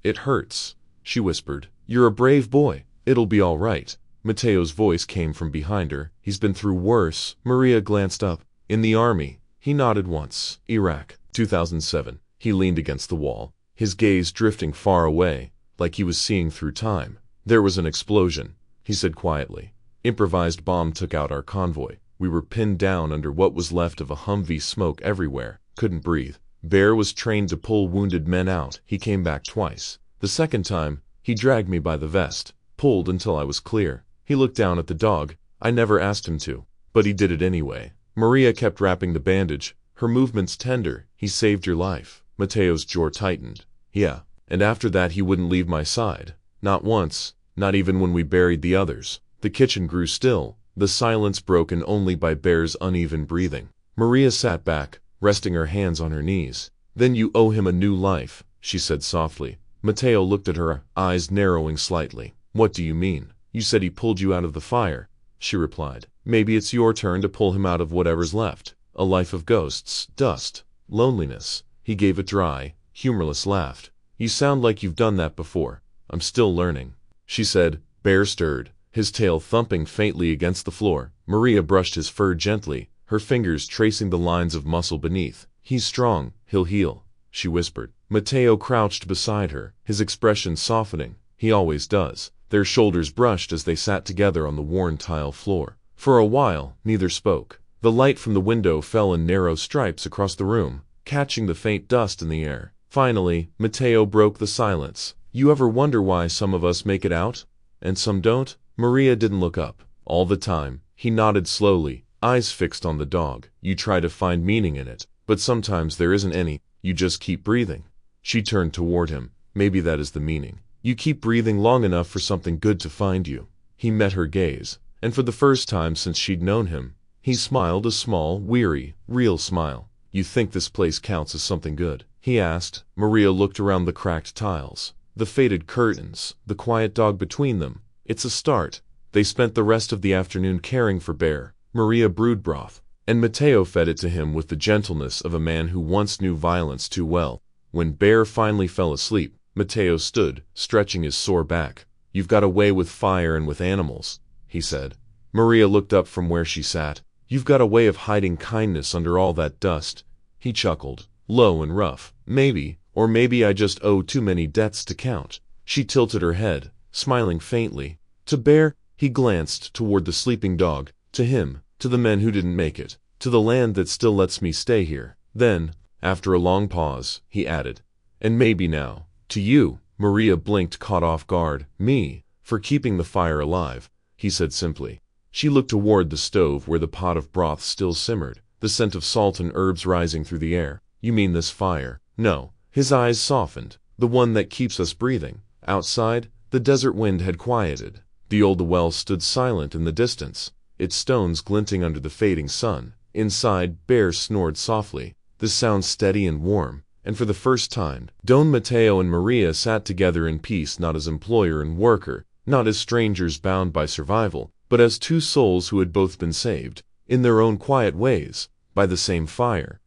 it hurts, she whispered. You're a brave boy. It'll be all right. Mateo's voice came from behind her. He's been through worse. Maria glanced up. In the army. He nodded once. Iraq, 2007. He leaned against the wall, his gaze drifting far away, like he was seeing through time. There was an explosion, he said quietly. Improvised bomb took out our convoy. We were pinned down under what was left of a Humvee, smoke everywhere. Couldn't breathe. Bear was trained to pull wounded men out. He came back twice. The second time, he dragged me by the vest, pulled until I was clear. He looked down at the dog. I never asked him to, but he did it anyway. Maria kept wrapping the bandage, her movements tender. He saved your life. Mateo's jaw tightened. Yeah, and after that he wouldn't leave my side. Not once, not even when we buried the others. The kitchen grew still, the silence broken only by Bear's uneven breathing. Maria sat back, resting her hands on her knees. Then you owe him a new life, she said softly. Mateo looked at her, eyes narrowing slightly. What do you mean? You said he pulled you out of the fire, she replied. Maybe it's your turn to pull him out of whatever's left. A life of ghosts, dust, loneliness. He gave a dry, humorless laugh. You sound like you've done that before. I'm still learning, she said. Bear stirred, his tail thumping faintly against the floor. Maria brushed his fur gently, her fingers tracing the lines of muscle beneath. He's strong, he'll heal, she whispered. Mateo crouched beside her, his expression softening. He always does. Their shoulders brushed as they sat together on the worn tile floor. For a while, neither spoke. The light from the window fell in narrow stripes across the room, catching the faint dust in the air. Finally, Mateo broke the silence. You ever wonder why some of us make it out, and some don't? Maria didn't look up. All the time, he nodded slowly, eyes fixed on the dog. You try to find meaning in it, but sometimes there isn't any. You just keep breathing. She turned toward him. Maybe that is the meaning. You keep breathing long enough for something good to find you. He met her gaze, and for the first time since she'd known him, he smiled, a small, weary, real smile. You think this place counts as something good? He asked. Maria looked around the cracked tiles, the faded curtains, the quiet dog between them. It's a start. They spent the rest of the afternoon caring for Bear. Maria brewed broth, and Mateo fed it to him with the gentleness of a man who once knew violence too well. When Bear finally fell asleep, Mateo stood, stretching his sore back. You've got a way with fire and with animals, he said. Maria looked up from where she sat. You've got a way of hiding kindness under all that dust. He chuckled, low and rough. Maybe, or maybe I just owe too many debts to count. She tilted her head, smiling faintly. To Bear, he glanced toward the sleeping dog, to him, to the men who didn't make it, to the land that still lets me stay here. Then, after a long pause, he added, and maybe now, to you. Maria blinked, caught off guard. Me, for keeping the fire alive, he said simply. She looked toward the stove where the pot of broth still simmered, the scent of salt and herbs rising through the air. You mean this fire? No. His eyes softened. The one that keeps us breathing. Outside, the desert wind had quieted. The old well stood silent in the distance, its stones glinting under the fading sun. Inside, Bear snored softly, the sound steady and warm, and for the first time, Don Mateo and Maria sat together in peace, not as employer and worker, not as strangers bound by survival, but as two souls who had both been saved, in their own quiet ways, by the same fire.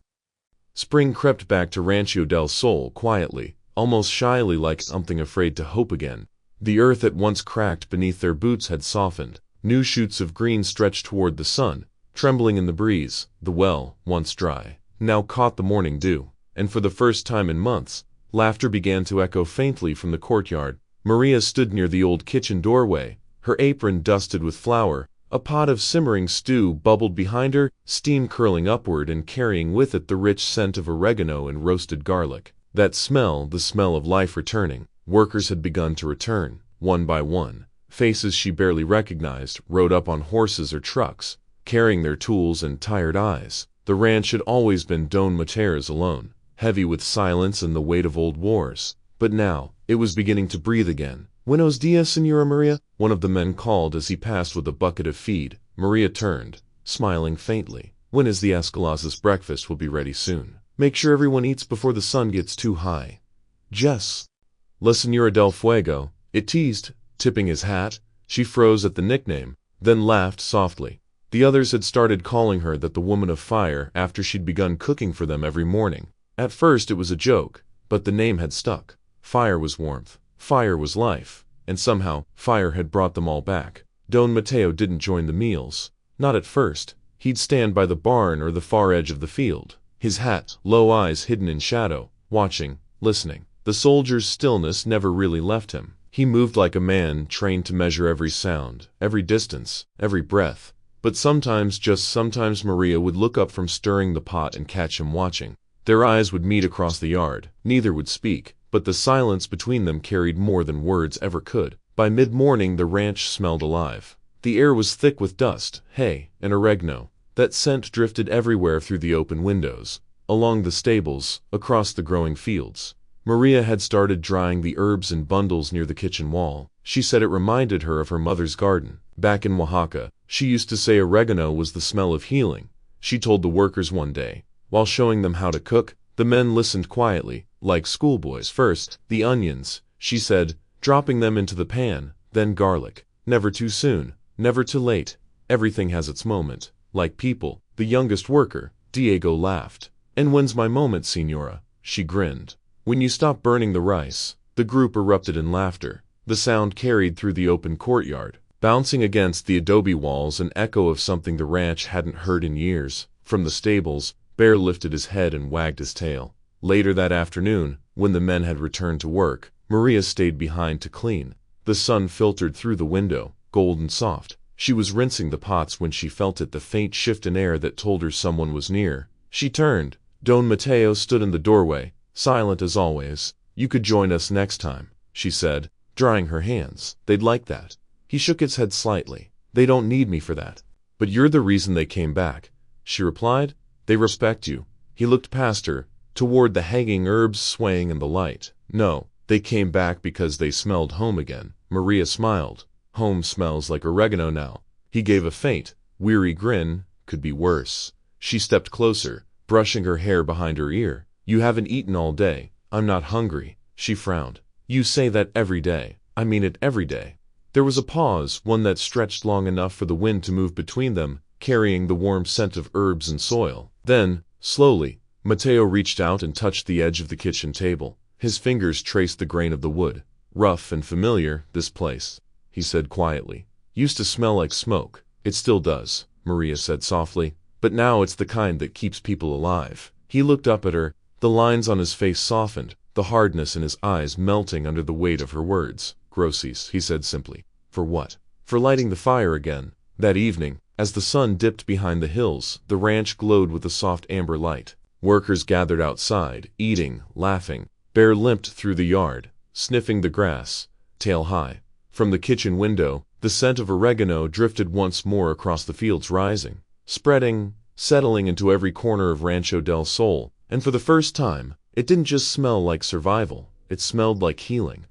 Spring crept back to Rancho Del Sol quietly, almost shyly, like something afraid to hope again. The earth at once cracked beneath their boots had softened. New shoots of green stretched toward the sun, trembling in the breeze. The well, once dry, now caught the morning dew, and for the first time in months, laughter began to echo faintly from the courtyard. Maria stood near the old kitchen doorway, her apron dusted with flour. A pot of simmering stew bubbled behind her, steam curling upward and carrying with it the rich scent of oregano and roasted garlic. That smell, the smell of life returning. Workers had begun to return, one by one. Faces she barely recognized rode up on horses or trucks, carrying their tools and tired eyes. The ranch had always been Don Mateo's alone, heavy with silence and the weight of old wars. But now, it was beginning to breathe again. "Buenos dias, Senora Maria," one of the men called as he passed with a bucket of feed. Maria turned, smiling faintly. "When is the Escalasa's breakfast? Will be ready soon. Make sure everyone eats before the sun gets too high." "Jess." "La Senora del Fuego," it teased, tipping his hat. She froze at the nickname, then laughed softly. The others had started calling her that, the woman of fire, after she'd begun cooking for them every morning. At first it was a joke, but the name had stuck. Fire was warmth. Fire was life, and somehow, fire had brought them all back. Don Mateo didn't join the meals. Not at first. He'd stand by the barn or the far edge of the field, his hat, low eyes hidden in shadow, watching, listening. The soldier's stillness never really left him. He moved like a man trained to measure every sound, every distance, every breath. But sometimes, just sometimes, Maria would look up from stirring the pot and catch him watching. Their eyes would meet across the yard. Neither would speak, but the silence between them carried more than words ever could. By mid-morning the ranch smelled alive. The air was thick with dust, hay, and oregano. That scent drifted everywhere through the open windows, along the stables, across the growing fields. Maria had started drying the herbs in bundles near the kitchen wall. She said it reminded her of her mother's garden. Back in Oaxaca, she used to say oregano was the smell of healing. She told the workers one day, while showing them how to cook. The men listened quietly, like schoolboys. "First, the onions," she said, dropping them into the pan, "then garlic. Never too soon, never too late. Everything has its moment, like people." The youngest worker, Diego, laughed. "And when's my moment, Senora?" She grinned. "When you stop burning the rice." The group erupted in laughter. The sound carried through the open courtyard, bouncing against the adobe walls, an echo of something the ranch hadn't heard in years. From the stables, Bear lifted his head and wagged his tail. Later that afternoon, when the men had returned to work, Maria stayed behind to clean. The sun filtered through the window, golden soft. She was rinsing the pots when she felt it, the faint shift in air that told her someone was near. She turned. Don Mateo stood in the doorway, silent as always. "You could join us next time," she said, drying her hands. "They'd like that." He shook his head slightly. "They don't need me for that." "But you're the reason they came back," she replied. "They respect you." He looked past her, toward the hanging herbs swaying in the light. "No, they came back because they smelled home again." Maria smiled. "Home smells like oregano now." He gave a faint, weary grin. "Could be worse." She stepped closer, brushing her hair behind her ear. "You haven't eaten all day." "I'm not hungry." She frowned. "You say that every day." "I mean it every day." There was a pause, one that stretched long enough for the wind to move between them, carrying the warm scent of herbs and soil. Then, slowly, Mateo reached out and touched the edge of the kitchen table. His fingers traced the grain of the wood. "Rough and familiar, this place," he said quietly. "Used to smell like smoke." "It still does," Maria said softly. "But now it's the kind that keeps people alive." He looked up at her. The lines on his face softened, the hardness in his eyes melting under the weight of her words. "Grossies," he said simply. "For what?" for lighting the fire again. That evening, as the sun dipped behind the hills, the ranch glowed with a soft amber light. Workers gathered outside, eating, laughing. Bear limped through the yard, sniffing the grass, tail high. From the kitchen window, the scent of oregano drifted once more across the fields, rising, spreading, settling into every corner of Rancho Del Sol, and for the first time, it didn't just smell like survival, it smelled like healing.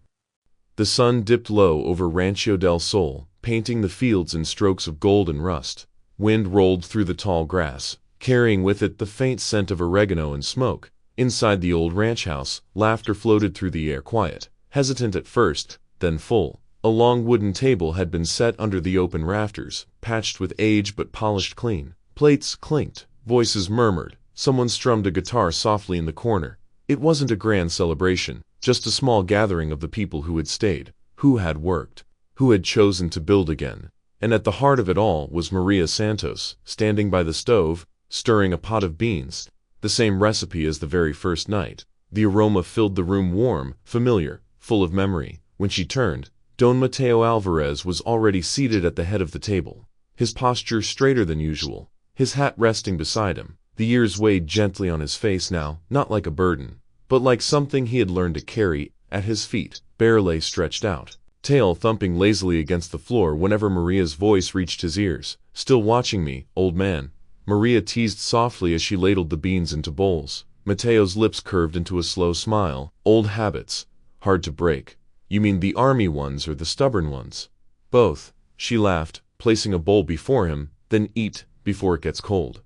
The sun dipped low over Rancho Del Sol, painting the fields in strokes of gold and rust. Wind rolled through the tall grass, carrying with it the faint scent of oregano and smoke. Inside the old ranch house, laughter floated through the air, quiet, hesitant at first, then full. A long wooden table had been set under the open rafters, patched with age but polished clean. Plates clinked, voices murmured, someone strummed a guitar softly in the corner. It wasn't a grand celebration, just a small gathering of the people who had stayed, who had worked, who had chosen to build again. And at the heart of it all was Maria Santos, standing by the stove, stirring a pot of beans, the same recipe as the very first night. The aroma filled the room, warm, familiar, full of memory. When she turned, Don Mateo Alvarez was already seated at the head of the table, his posture straighter than usual, his hat resting beside him. The years weighed gently on his face now, not like a burden, but like something he had learned to carry. At his feet, Bear lay stretched out, tail thumping lazily against the floor whenever Maria's voice reached his ears. "Still watching me, old man?" Maria teased softly as she ladled the beans into bowls. Mateo's lips curved into a slow smile. "Old habits, hard to break. You mean the army ones or the stubborn ones?" "Both," she laughed, placing a bowl before him. "Then eat before it gets cold."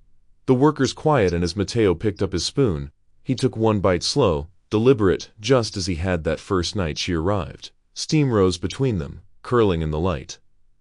The workers quiet, and as Mateo picked up his spoon, he took one bite, slow, deliberate, just as he had that first night she arrived. Steam rose between them, curling in the light.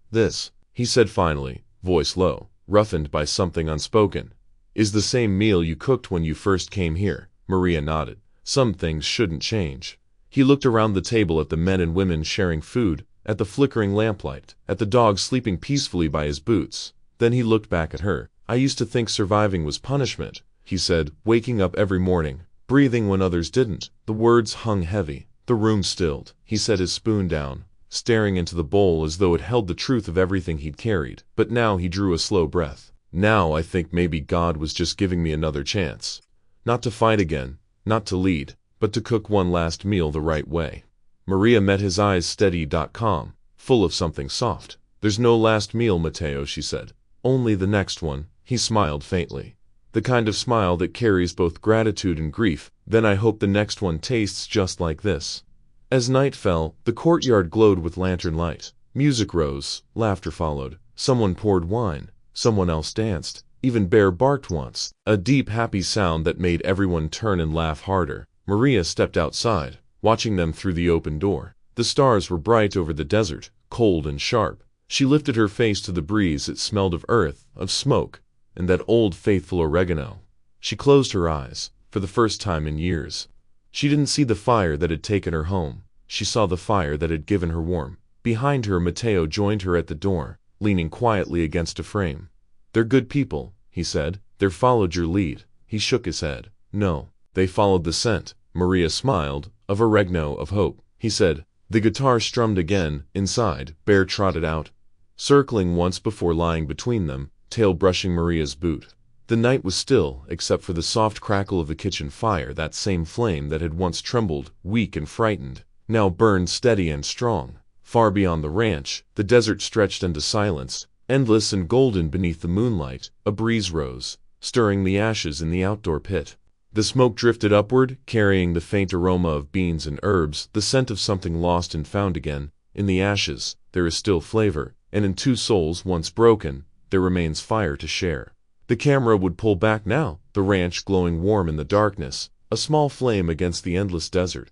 "This," he said finally, voice low, roughened by something unspoken, "is the same meal you cooked when you first came here." Maria nodded. "Some things shouldn't change." He looked around the table at the men and women sharing food, at the flickering lamplight, at the dog sleeping peacefully by his boots. Then he looked back at her. "I used to think surviving was punishment," he said, "waking up every morning, breathing when others didn't." The words hung heavy. The room stilled. He set his spoon down, staring into the bowl as though it held the truth of everything he'd carried. But now he drew a slow breath. "Now I think maybe God was just giving me another chance. Not to fight again, not to lead, but to cook one last meal the right way." Maria met his eyes, steady, calm, full of something soft. "There's no last meal, Mateo," she said. "Only the next one." He smiled faintly, the kind of smile that carries both gratitude and grief. "Then I hope the next one tastes just like this." As night fell, the courtyard glowed with lantern light. Music rose, laughter followed. Someone poured wine, someone else danced. Even Bear barked once, a deep, happy sound that made everyone turn and laugh harder. Maria stepped outside, watching them through the open door. The stars were bright over the desert, cold and sharp. She lifted her face to the breeze. It smelled of earth, of smoke, and that old faithful oregano. She closed her eyes, for the first time in years. She didn't see the fire that had taken her home. She saw the fire that had given her warmth. Behind her, Mateo joined her at the door, leaning quietly against a frame. "They're good people," he said. "They followed your lead." He shook his head. "No, they followed the scent." Maria smiled. "Of oregano, of hope," he said. The guitar strummed again. Inside, Bear trotted out, circling once before lying between them, tail brushing Maria's boot. The night was still, except for the soft crackle of the kitchen fire. That same flame that had once trembled, weak and frightened, now burned steady and strong. Far beyond the ranch, the desert stretched into silence, endless and golden beneath the moonlight. A breeze rose, stirring the ashes in the outdoor pit. The smoke drifted upward, carrying the faint aroma of beans and herbs, the scent of something lost and found again. In the ashes, there is still flavor, and in two souls once broken, there remains fire to share. The camera would pull back now, the ranch glowing warm in the darkness, a small flame against the endless desert.